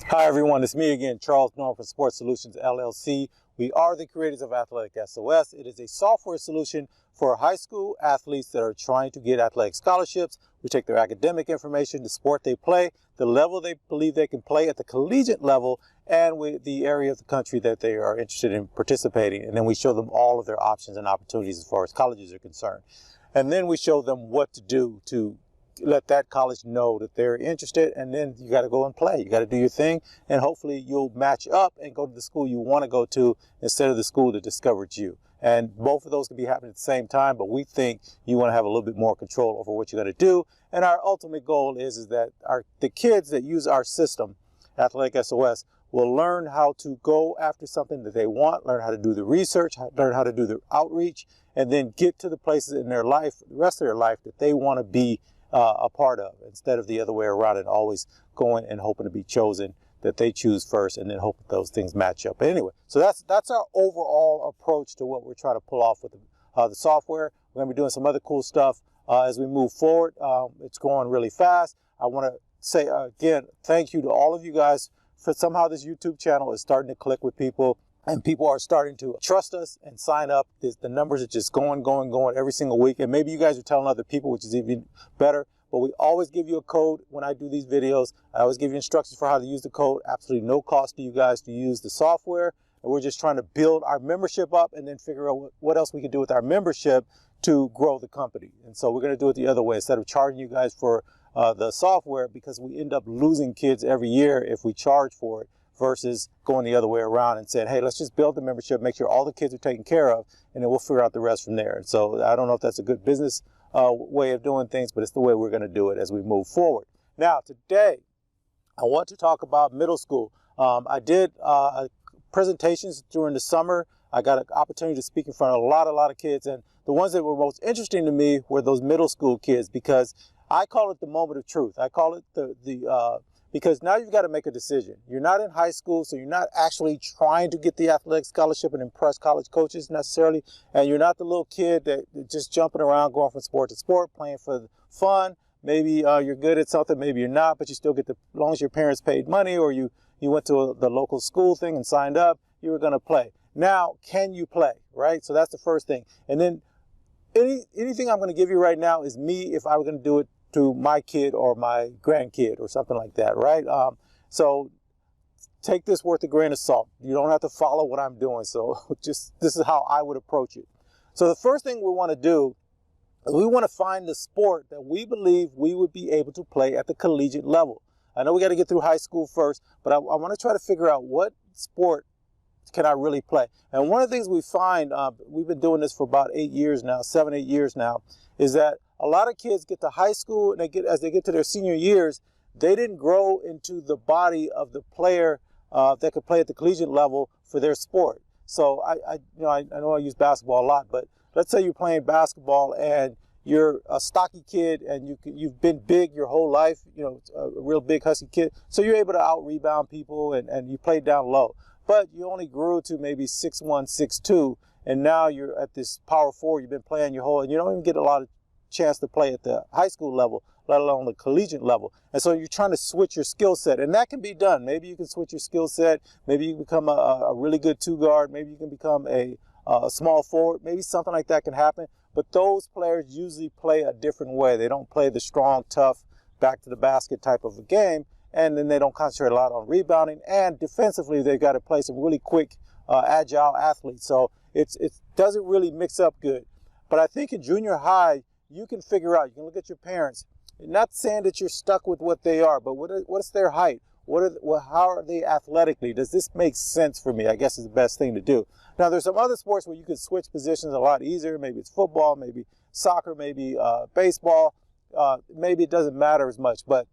Hi everyone, it's me again, Charles Norm from Sports Solutions LLC. We are the creators of AthleticSOS. It is a software solution for high school athletes that are trying to get athletic scholarships. We take their academic information, the sport they play, the level they believe they can play at the collegiate level, and the area of the country that they are interested in participating. And then we show them all of their options and opportunities as far as colleges are concerned. And then we show them what to do to let that college know that they're interested, and then you got to go and play. You got to do your thing, and hopefully you'll match up and go to the school you want to go to instead of the school that discovered you. And both of those can be happening at the same time, but we think you want to have a little bit more control over what you're going to do. And our ultimate goal is that the kids that use our system, AthleticSOS, will learn how to go after something that they want, learn how to do the research, learn how to do the outreach, and then get to the places in their life, the rest of their life, that they want to be a part of, instead of the other way around and always going and hoping to be chosen, that they choose first and then hope that those things match up. But anyway, so that's our overall approach to what we're trying to pull off with the software. We're going to be doing some other cool stuff as we move forward. It's going really fast. I want to say again, thank you to all of you guys for somehow this YouTube channel is starting to click with people. And people are starting to trust us and sign up. The numbers are just going every single week. And maybe you guys are telling other people, which is even better. But we always give you a code when I do these videos. I always give you instructions for how to use the code. Absolutely no cost to you guys to use the software. And we're just trying to build our membership up and then figure out what else we can do with our membership to grow the company. And so we're going to do it the other way. Instead of charging you guys for the software, because we end up losing kids every year if we charge for it, versus going the other way around and saying, hey, let's just build the membership, make sure all the kids are taken care of, and then we'll figure out the rest from there. So I don't know if that's a good business way of doing things, but it's the way we're going to do it as we move forward. Now, today, I want to talk about middle school. I did presentations during the summer. I got an opportunity to speak in front of a lot of kids, and the ones that were most interesting to me were those middle school kids, because I call it the moment of truth. I call it because now you've got to make a decision. You're not in high school, so you're not actually trying to get the athletic scholarship and impress college coaches necessarily. And you're not the little kid that just jumping around, going from sport to sport, playing for fun. Maybe you're good at something, maybe you're not, but you still get as long as your parents paid money or you went to the local school thing and signed up, you were going to play. Now, can you play, right? So that's the first thing. And then anything I'm going to give you right now is me if I were going to do it to my kid or my grandkid or something like that, right? So take this with a grain of salt. You don't have to follow what I'm doing. So this is how I would approach it. So the first thing we want to do is we want to find the sport that we believe we would be able to play at the collegiate level. I know we got to get through high school first, but I want to try to figure out what sport can I really play. And one of the things we find, we've been doing this for about 8 years now, 7, 8 years now, is that a lot of kids get to high school and as they get to their senior years, they didn't grow into the body of the player that could play at the collegiate level for their sport. So I know I use basketball a lot, but let's say you're playing basketball and you're a stocky kid and you've been big your whole life, a real big husky kid. So you're able to out-rebound people and you play down low. But you only grew to maybe 6'1", 6'2", and now you're at this power forward. You've been playing your whole, and you don't even get a lot of chance to play at the high school level, let alone the collegiate level. And so you're trying to switch your skill set, and that can be done. Maybe you can switch your skill set. Maybe you can become a really good two guard. Maybe you can become a small forward. Maybe something like that can happen. But those players usually play a different way. They don't play the strong, tough, back to the basket type of a game. And then they don't concentrate a lot on rebounding. And defensively, they've got to play some really quick, agile athletes. So it doesn't really mix up good. But I think in junior high, you can figure out, you can look at your parents. Not saying that you're stuck with what they are, but what is their height? How are they athletically? Does this make sense for me? I guess is the best thing to do. Now, there's some other sports where you can switch positions a lot easier. Maybe it's football, maybe soccer, maybe baseball. Maybe it doesn't matter as much, but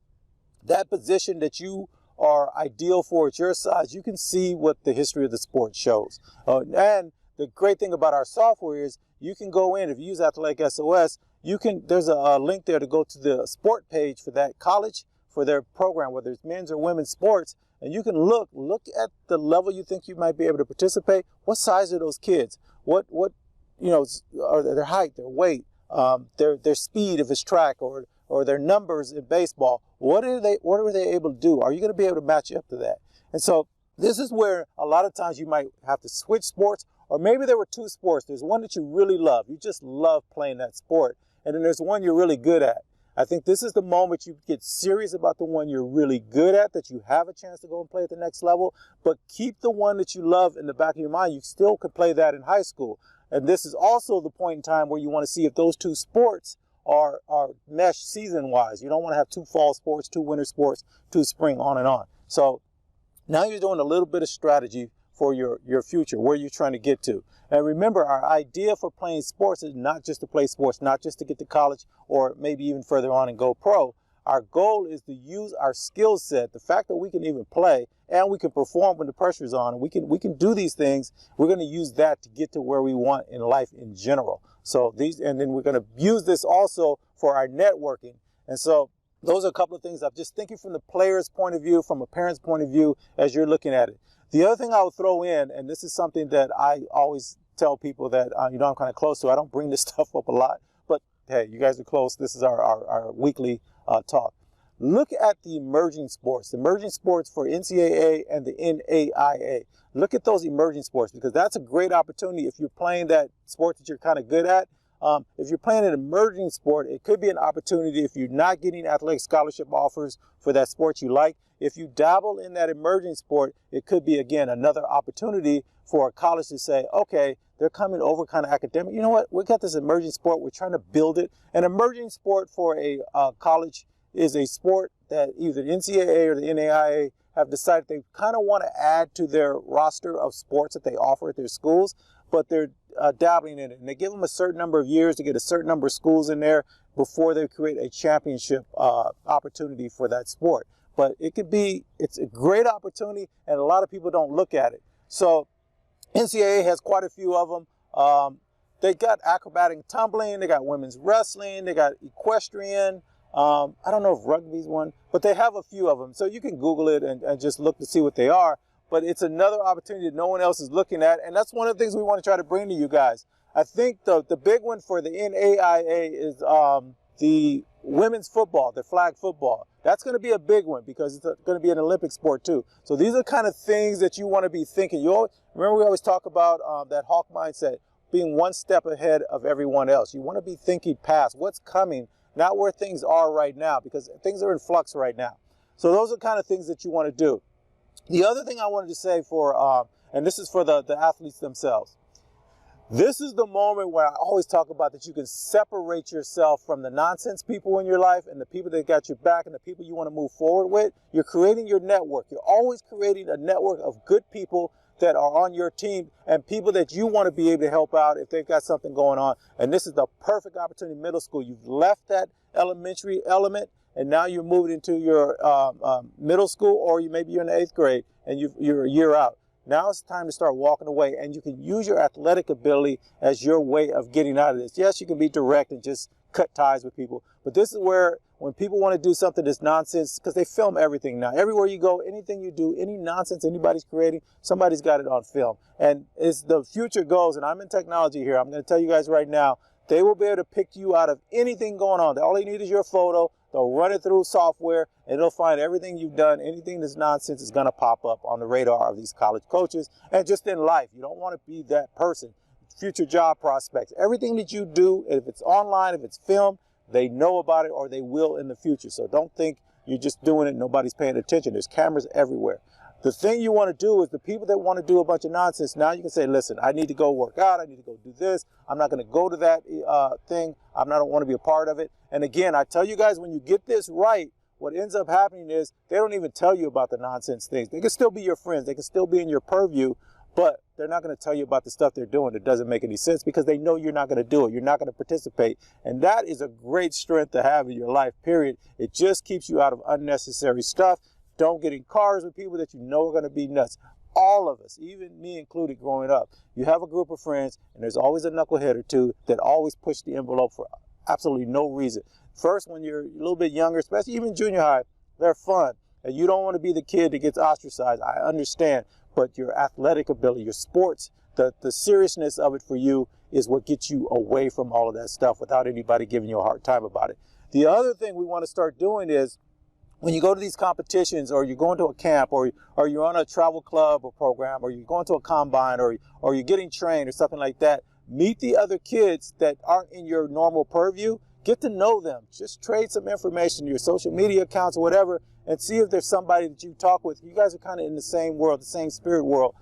that position that you are ideal for at your size, you can see what the history of the sport shows. And the great thing about our software is you can go in, if you use AthleticSOS, there's a link there to go to the sport page for that college, for their program, whether it's men's or women's sports, and you can look at the level you think you might be able to participate. What size are those kids? What are their height, their weight, their speed if it's track, or their numbers in baseball. What are they able to do? Are you going to be able to match up to that? And so this is where a lot of times you might have to switch sports, or maybe there were two sports. There's one that you really love. You just love playing that sport. And then there's one you're really good at. I think this is the moment you get serious about the one you're really good at, that you have a chance to go and play at the next level, but keep the one that you love in the back of your mind. You still could play that in high school. And this is also the point in time where you want to see if those two sports are meshed season-wise. You don't want to have two fall sports, two winter sports, two spring, on and on. So now you're doing a little bit of strategy for your future, where you're trying to get to. And remember, our idea for playing sports is not just to play sports, not just to get to college or maybe even further on and go pro. Our goal is to use our skill set, the fact that we can even play and we can perform when the pressure's on, and we can do these things. We're going to use that to get to where we want in life in general. So and then we're going to use this also for our networking. And so those are a couple of things. I'm just thinking from the player's point of view, from a parent's point of view, as you're looking at it. The other thing I would throw in, and this is something that I always tell people that, I'm kind of close to. I don't bring this stuff up a lot, but hey, you guys are close. This is our weekly talk. Look at the emerging sports for NCAA and the NAIA. Look at those emerging sports, because that's a great opportunity if you're playing that sport that you're kind of good at. If you're playing an emerging sport, it could be an opportunity if you're not getting athletic scholarship offers for that sport you like. If you dabble in that emerging sport, it could be, again, another opportunity for a college to say, okay, they're coming over kind of academic. You know what? We got this emerging sport. We're trying to build it. An emerging sport for a college is a sport that either the NCAA or the NAIA have decided they kind of want to add to their roster of sports that they offer at their schools, but they're dabbling in it. And they give them a certain number of years to get a certain number of schools in there before they create a championship opportunity for that sport. But it's a great opportunity, and a lot of people don't look at it. So NCAA has quite a few of them. They got acrobatic tumbling, they got women's wrestling, they got equestrian. I don't know if rugby's one, but they have a few of them. So you can Google it and just look to see what they are. But it's another opportunity that no one else is looking at. And that's one of the things we want to try to bring to you guys. I think the big one for the NAIA is the women's football, the flag football. That's going to be a big one because it's going to be an Olympic sport too. So these are kind of things that you want to be thinking. Remember, we always talk about that hawk mindset, being one step ahead of everyone else. You want to be thinking past what's coming, not where things are right now, because things are in flux right now. So those are kind of things that you want to do. The other thing I wanted to say and this is for the athletes themselves. This is the moment where I always talk about that you can separate yourself from the nonsense people in your life and the people that got your back and the people you want to move forward with. You're creating your network. You're always creating a network of good people that are on your team and people that you want to be able to help out if they've got something going on. And this is the perfect opportunity in middle school. You've left that elementary element and now you're moving into your middle school, or maybe you're in the 8th grade and you're a year out. Now it's time to start walking away, and you can use your athletic ability as your way of getting out of this. Yes, you can be direct and just cut ties with people, but this is where when people want to do something that's nonsense, because they film everything now. Everywhere you go, anything you do, any nonsense anybody's creating, somebody's got it on film. And as the future goes, and I'm in technology here, I'm going to tell you guys right now, they will be able to pick you out of anything going on. All they need is your photo. They'll run it through software, and they'll find everything you've done. Anything that's nonsense is going to pop up on the radar of these college coaches. And just in life, you don't want to be that person. Future job prospects. Everything that you do, if it's online, if it's filmed, they know about it, or they will in the future. So don't think you're just doing it, nobody's paying attention. There's cameras everywhere. The thing you want to do is the people that want to do a bunch of nonsense, now you can say, listen, I need to go work out. I need to go do this. I'm not going to go to that thing. I don't want to be a part of it. And again, I tell you guys, when you get this right, what ends up happening is they don't even tell you about the nonsense things. They can still be your friends. They can still be in your purview, but they're not going to tell you about the stuff they're doing that doesn't make any sense because they know you're not going to do it. You're not going to participate. And that is a great strength to have in your life, period. It just keeps you out of unnecessary stuff. Don't get in cars with people that you know are going to be nuts. All of us, even me included growing up, you have a group of friends and there's always a knucklehead or two that always push the envelope for absolutely no reason. First, when you're a little bit younger, especially even junior high, they're fun. And you don't want to be the kid that gets ostracized. I understand. But your athletic ability, your sports, the seriousness of it for you is what gets you away from all of that stuff without anybody giving you a hard time about it. The other thing we want to start doing is when you go to these competitions, or you're going to a camp, or you're on a travel club or program, or you're going to a combine, or you're getting trained or something like that, meet the other kids that aren't in your normal purview. Get to know them. Just trade some information, your social media accounts or whatever, and see if there's somebody that you talk with. You guys are kind of in the same world, the same spirit world.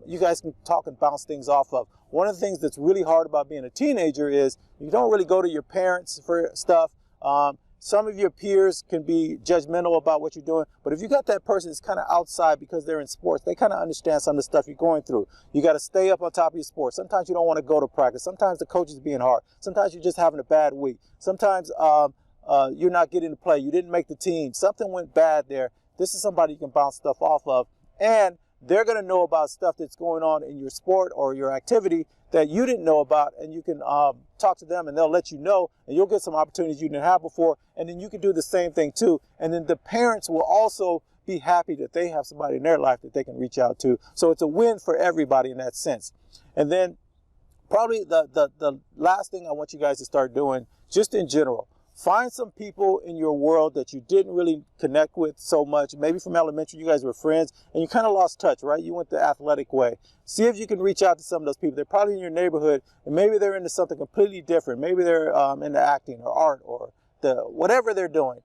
You guys can talk and bounce things off of. One of the things that's really hard about being a teenager is you don't really go to your parents for stuff. Some of your peers can be judgmental about what you're doing, but if you got that person that's kind of outside because they're in sports, they kind of understand some of the stuff you're going through. You got to stay up on top of your sports. Sometimes you don't want to go to practice. Sometimes the coach is being hard. Sometimes you're just having a bad week. Sometimes you're not getting to play. You didn't make the team. Something went bad there. This is somebody you can bounce stuff off of, and they're going to know about stuff that's going on in your sport or your activity that you didn't know about, and you can talk to them and they'll let you know, and you'll get some opportunities you didn't have before, and then you can do the same thing too. And then the parents will also be happy that they have somebody in their life that they can reach out to. So it's a win for everybody in that sense. And then probably the last thing I want you guys to start doing, just in general, find some people in your world that you didn't really connect with so much. Maybe from elementary, you guys were friends and you kind of lost touch, right? You went the athletic way. See if you can reach out to some of those people. They're probably in your neighborhood, and maybe they're into something completely different. Maybe they're into acting or art or whatever they're doing.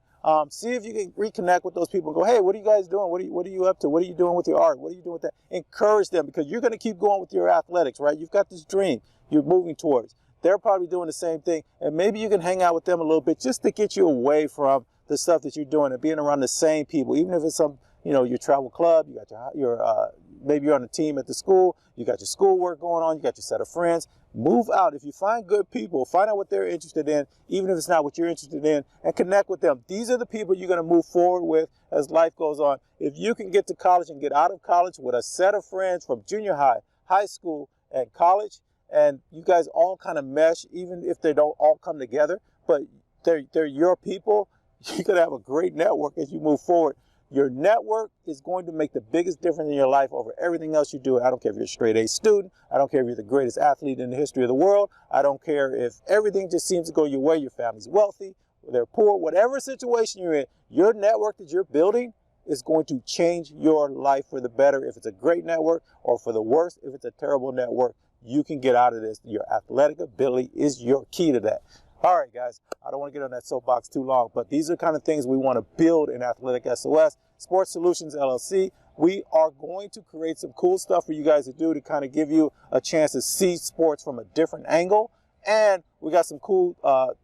See if you can reconnect with those people and go, hey, what are you guys doing? What are you up to? What are you doing with your art? What are you doing with that? Encourage them, because you're going to keep going with your athletics, right? You've got this dream you're moving towards. They're probably doing the same thing, and maybe you can hang out with them a little bit just to get you away from the stuff that you're doing and being around the same people. Even if it's some, your travel club, you got your maybe you're on a team at the school, you got your schoolwork going on, you got your set of friends. Move out. If you find good people, find out what they're interested in, even if it's not what you're interested in, and connect with them. These are the people you're going to move forward with as life goes on. If you can get to college and get out of college with a set of friends from junior high, high school, and college, and you guys all kind of mesh, even if they don't all come together, but they're your people, you're going to have a great network as you move forward. Your network is going to make the biggest difference in your life over everything else you do. I don't care if you're a straight A student. I don't care if you're the greatest athlete in the history of the world. I don't care if everything just seems to go your way. Your family's wealthy, they're poor, whatever situation you're in, your network that you're building is going to change your life for the better. If it's a great network, or for the worse, if it's a terrible network, you can get out of this. Your athletic ability is your key to that. All right, guys, I don't want to get on that soapbox too long, but these are the kind of things we want to build in AthleticSOS, Sports Solutions LLC. We are going to create some cool stuff for you guys to do to kind of give you a chance to see sports from a different angle. And we got some cool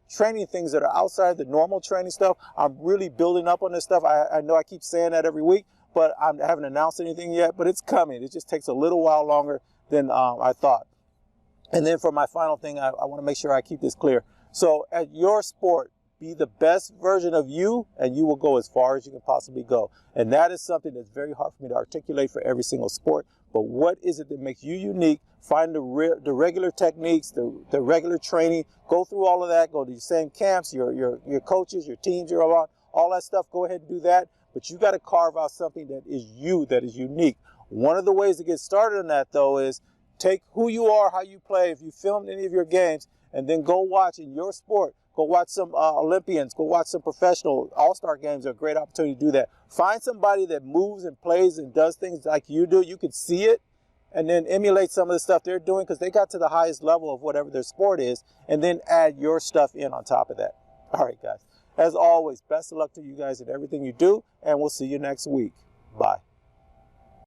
training things that are outside the normal training stuff. I'm really building up on this stuff. I know I keep saying that every week, but I haven't announced anything yet, but it's coming. It just takes a little while longer than I thought. And then for my final thing, I want to make sure I keep this clear. So at your sport, be the best version of you, and you will go as far as you can possibly go. And that is something that's very hard for me to articulate for every single sport. But what is it that makes you unique? Find the regular techniques, the regular training. Go through all of that. Go to the same camps, your coaches, your teams you're on, all that stuff. Go ahead and do that. But you got to carve out something that is you, that is unique. One of the ways to get started on that, though, is take who you are, how you play. If you filmed any of your games, and then go watch in your sport. Go watch some Olympians. Go watch some professional all-star games. Are a great opportunity to do that. Find somebody that moves and plays and does things like you do. You can see it, and then emulate some of the stuff they're doing, because they got to the highest level of whatever their sport is, and then add your stuff in on top of that. All right, guys. As always, best of luck to you guys in everything you do, and we'll see you next week. Bye.